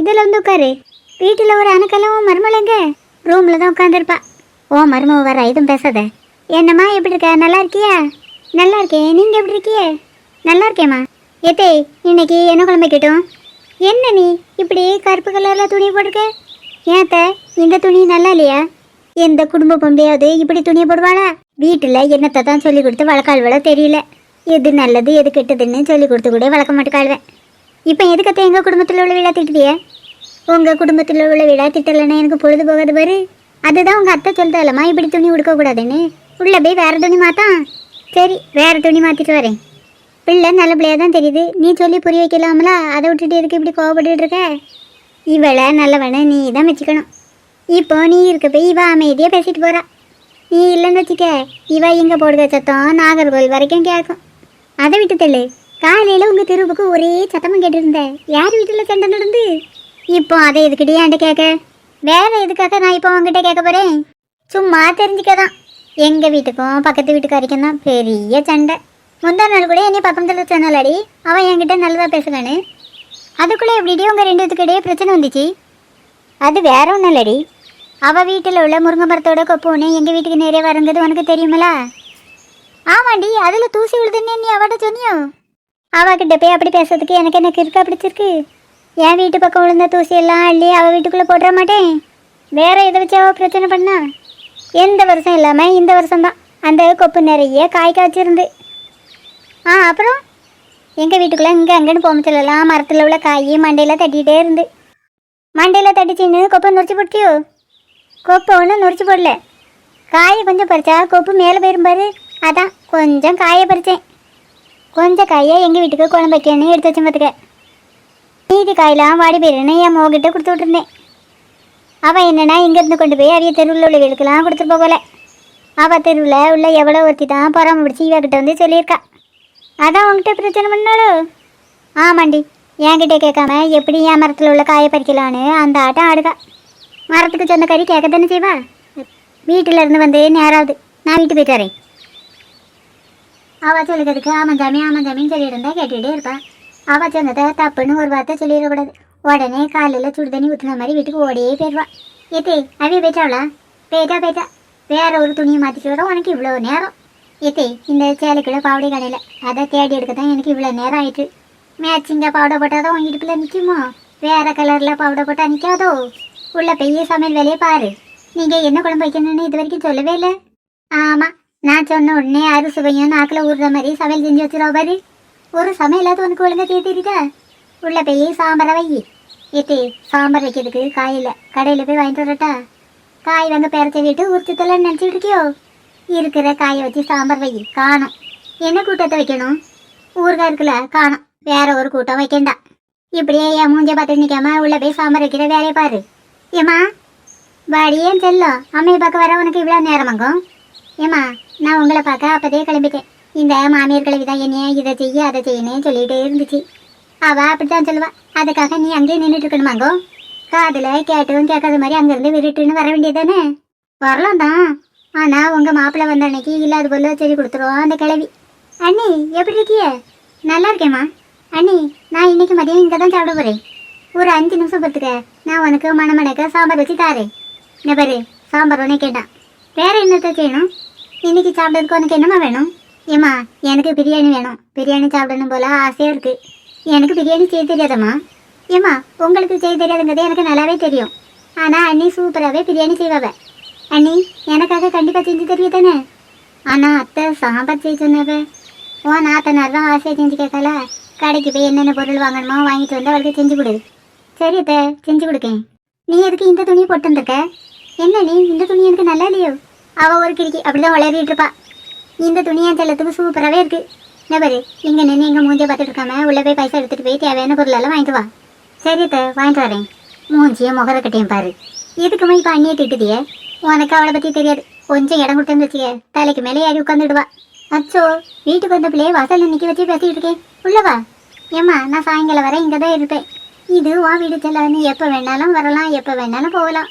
இதில் வந்து உட்காரு. வீட்டில் ஒரு அணுக்கெல்லாம் மருமலைங்க ரூமில் தான் உட்காந்துருப்பா. ஓ மருமக வர எதுவும் பேசாத. என்னம்மா எப்படி இருக்க? நல்லா இருக்கியா? நல்லா இருக்கேன். நீங்கள் எப்படி இருக்கிய? நல்லா இருக்கேம்மா. ஏத்தே இன்னைக்கு என்ன குழம்பு கேட்டோம்? என்ன நீ இப்படி கருப்பு கலரில் துணி போட்டிருக்க? ஏத்த இந்த துணி நல்லா இல்லையா? எந்த குடும்ப பொம்பையாவது இப்படி துணியை போடுவாளா? வீட்டில் என்னத்தை தான் சொல்லி கொடுத்து வளர்க்காள்வளோ தெரியல. எது நல்லது எது கெட்டதுன்னு சொல்லி கொடுத்து கூட வளர்க்க மாட்டேக்காள்வேன். இப்போ எதுக்கத்த எங்கள் குடும்பத்தில் உள்ள வீடா திட்டுதிய? உங்கள் குடும்பத்தில் உள்ள வீடா திட்டலைன்னா எனக்கு பொழுது போகாது பாரு. அதுதான் உங்கள் அத்தை சொல்லிட்டாலம்மா இப்படி துணி உடுக்கக்கூடாதுன்னு. உள்ளே போய் வேறு துணி மாற்றான். சரி வேறு துணி மாற்றிட்டு வரேன். பிள்ளை நல்ல பிள்ளையாக தான் தெரியுது. நீ சொல்லி புரிய வைக்கலாமலா? அதை விட்டுட்டு எதுக்கு இப்படி கோவப்பட்டு இருக்க? இவளை நல்லவனை நீ தான் வச்சுக்கணும். இப்போ நீ இருக்க போய் இவ அமைதியாக பேசிட்டு போகிறா. நீ இல்லைன்னு வச்சுக்க இவ இங்கே போடுற சத்தம் நாகர்கோவில் வரைக்கும் கேட்கும். அதை விட்டு தள்ளு. காலையில் உங்கள் தெருவுக்கு ஒரே சத்தமும் கேட்டுருந்தேன். யார் வீட்டில் சண்டை நடந்து? இப்போ அதை எதுக்கிட்டே என்கிட்ட கேட்க? வேறு எதுக்காக நான் இப்போ உங்ககிட்ட கேட்க போகிறேன்? சும்மா தெரிஞ்சுக்கதான். எங்கள் வீட்டுக்கும் பக்கத்து வீட்டுக்காரிக்கும் தான் பெரிய சண்டை. முந்தா நாள் கூட என்னை பக்கத்தில் சொன்னாலடி அவன் என்கிட்ட நல்லதாக பேசுவானு. அதுக்குள்ளே எப்படிடி உங்கள் ரெண்டு பேத்துக்கிடையே பிரச்சனை வந்துச்சு? அது வேற ஒன்றும் இல்லடி. அவள் வீட்டில் உள்ள முருங்கை மரத்தோட கொப்போன்னு எங்கள் வீட்டுக்கு நிறைய வரங்கிறது உனக்கு தெரியுமில்லா? ஆமாண்டி, அதில் தூசி விழுதுன்னு நீ அவட்ட சொன்னியோ? அவகிட்ட போய் அப்படி பேசுறதுக்கு எனக்கு இருக்கா பிடிச்சிருக்கு? என் வீட்டு பக்கம் விழுந்த தூசியெல்லாம் அள்ளி அவள் வீட்டுக்குள்ளே போட்டுற மாட்டேன். வேற எதை வச்சு அவள் பிரச்சனை பண்ணா? எந்த வருஷம் இல்லாமல் இந்த வருஷம்தான் அந்த கொப்பு நிறைய காய் காய்ச்சிருந்து. அப்புறம் எங்கள் வீட்டுக்குள்ளே இங்கே அங்கேன்னு போமச்சலாம் மரத்தில் உள்ள காய் மண்டையில் தட்டிகிட்டே இருந்து. மண்டையில் தட்டிச்சின்னு கொப்பை நுரைச்சி போட்டியோ? கொப்பை ஒன்றும் நுரைச்சி போடல. காயை கொஞ்சம் பறிச்சா கொப்பு மேலே போயிருப்பாரு. அதான் கொஞ்சம் காயை பறித்தேன். கொஞ்சம் காயை எங்கள் வீட்டுக்கு குழம்பு வைக்கணும்னு எடுத்து வச்சேன் பார்த்துக்க. மீதி காயெல்லாம் வாடி போயிருன்னு என் மோகிட்ட கொடுத்து விட்டுருந்தேன். அவள் என்னென்னா இங்கேருந்து கொண்டு போய் அவிய தெருவில் உள்ள வீடுக்கெல்லாம் கொடுத்துட்டு போகல. அவள் தெருவில் உள்ள எவ்வளோ ஒருத்தி தான் பொறாம பிடிச்சி இவகிட்ட வந்து சொல்லியிருக்கா. அதான் உங்ககிட்ட பிரச்சனை பண்ணாலோ? ஆமாண்டி, என்கிட்ட கேட்காம எப்படி என் மரத்தில் உள்ள காயை பறிக்கலான்னு அந்த ஆட்டம் ஆடுக்கா. மரத்துக்கு சொன்ன கறி கேட்க தானே செய்வா? வீட்டில் இருந்து வந்து நேராவது நான் வீட்டு போயிட்டு வரேன். அவள் சொல்லுறதுக்கு ஆமஞ்சாமின்னு சொல்லியிருந்தா கேட்டுகிட்டே இருப்பாள். அவள் சொன்னதை தப்புன்னு ஒரு வார்த்தை சொல்லிடக்கூடாது. உடனே காலையில் சுடு தண்ணி ஊற்றின மாதிரி வீட்டுக்கு ஓடியே போயிடுவா. ஏத்தே அவிய போயிட்டாவளா? போயிட்டா வேற ஒரு துணியை மாற்றிட்டு வர உனக்கு இவ்வளோ நேரம். ஏத்தே இந்த சேலைக்குள்ள பாவடை கடையில் அதை தேடி எடுக்க தான் எனக்கு இவ்வளோ நேரம் ஆயிட்டு. மேட்சிங்காக பவுடை போட்டால் தான் உங்கள் இடுப்பில் நிற்குமோ? வேறு கலரில் பவுடை போட்டால் நிற்காதோ? உள்ள பெரிய சமையல் வேலையை பாரு. நீங்கள் என்ன குழம்பு வைக்கணும்னு இது வரைக்கும் சொல்லவே இல்லை. ஆமாம், நான் சொன்ன உடனே அறுசுவையும் நாக்கில் ஊறுற மாதிரி சமையல் செஞ்சு வச்சுருவா பாரு. ஒரு சமையலாவது உனக்கு ஒழுங்காக தேத்திருக்கா? உள்ள போய் சாம்பாரை வை. ஏத்தே சாம்பார் வைக்கிறதுக்கு காய் இல்லை, கடையில் போய் வாங்கிட்டு வரட்டா? காய் வாங்க பேர சொல்லிட்டு உரிச்சத்தெல்லாம் நினச்சிட்டு இருக்கியோ? இருக்கிற காயை வச்சு சாம்பார் வை. காணும். என்ன கூட்டத்தை வைக்கணும்? ஊறுகாய் இருக்குல்ல, காணும். வேற ஒரு கூட்டம் வைக்கண்டா. இப்படியே என் மூஞ்ச பார்த்து நிற்காம உள்ள போய் சாம்பார் வைக்கிற வேலையை பாரு. ஏம்மா வாடியேன்னு செல்லும். அம்மையை பார்க்க வர உனக்கு இவ்வளோ நேரமாங்கும்? ஏம்மா நான் உங்களை பார்க்க அப்போதே கிளம்பிட்டேன். இந்த மாமியார் கிளம்பி தான் என்னைய இதை செய்ய அதை செய்யணும்னு சொல்லிகிட்டே இருந்துச்சு. அவள் அப்படித்தான் சொல்லுவா. அதுக்காக நீ அங்கேயே நின்றுட்டு இருக்கணுமாங்கோ? காதில் கேட்டும் கேட்காத மாதிரி அங்கேருந்து விருட்டுன்னு வர வேண்டியதானே? வரலாம் தான். ஆனால் உங்கள் மாப்பிள்ளை வந்த அன்னைக்கு இல்லாத போல சொல்லி கொடுத்துருவோம் அந்த கிளவி. அண்ணி எப்படி இருக்கிய? நல்லா இருக்கேம்மா. அண்ணி நான் இன்னைக்கு மதியம் இங்கே தான் சாப்பிட போகிறேன். ஒரு 5 நிமிஷம் பொறுத்துக்க, நான் உனக்கு மணமணக்க சாம்பார் வச்சு தாரேன். என்ன பாரு, சாம்பார் உனே கேட்டான். வேறு என்னத்தை செய்யணும்? இன்னைக்கு சாப்பிட்றதுக்கு உனக்கு என்னம்மா வேணும்? ஏம்மா எனக்கு பிரியாணி வேணும். பிரியாணி சாப்பிடணும் போல் ஆசையாக இருக்குது. எனக்கு பிரியாணி செய்ய தெரியாதம்மா. ஏம்மா உங்களுக்கு செய்ய தெரியாதுங்கிறது எனக்கு நல்லாவே தெரியும். ஆனால் அண்ணி சூப்பராகவே பிரியாணி செய்வாவ. அண்ணி எனக்காக கண்டிப்பாக செஞ்சு தெரிய தானே? ஆனால் அத்தை சாம்பார் செய்ய சொன்னவ. ஓ நாத்தனார் தான் ஆசையாக செஞ்சு கேட்கல. கடைக்கு போய் என்னென்ன பொருள் வாங்கணுமோ வாங்கிட்டு வந்து அவளுக்கு செஞ்சு கொடு. சரி அத்தை செஞ்சு கொடுக்கேன். நீ எதுக்கு இந்த துணியை போட்டு வந்துருக்க? என்ன நீ இந்த துணி எனக்கு நல்லா இல்லையோ? அவள் ஒரு கிரிக்கி அப்படி தான் விளையாடிட்டு இருப்பா. இந்த துணி என் செல்லத்துக்கு சூப்பராகவே இருக்குது. என்ன பாரு, இங்கே நின்று எங்கள் மூஞ்சியை பார்த்துட்டு இருக்காம உள்ளே போய் பைசா எடுத்துகிட்டு போய் தேவையான பொருளெல்லாம் வாங்கிட்டு வா. சரி அத்தை வாங்கிட்டு வரேன். மூஞ்சியை முகரை கட்டையும் பாரு. இதுக்குமே இப்போ அண்ணியை திட்டுதியே. உனக்கு அவளை பற்றி தெரியாது. கொஞ்சம் இடம் கொடுத்துன்னு வச்சுக்க தலைக்கு மேலே ஏறி உட்காந்துடுவா. அச்சோ வீட்டுக்கு வந்த பிள்ளையே வாசலில் நிற்க வச்சு பேசிகிட்டு இருக்கேன். உள்ளவா. ஏம்மா நான் சாயங்காலம் வர இங்கே தான் இருப்பேன். இது உன் வீடு செல்ல. நீ எப்போ வேணாலும் வரலாம், எப்போ வேணாலும் போகலாம்.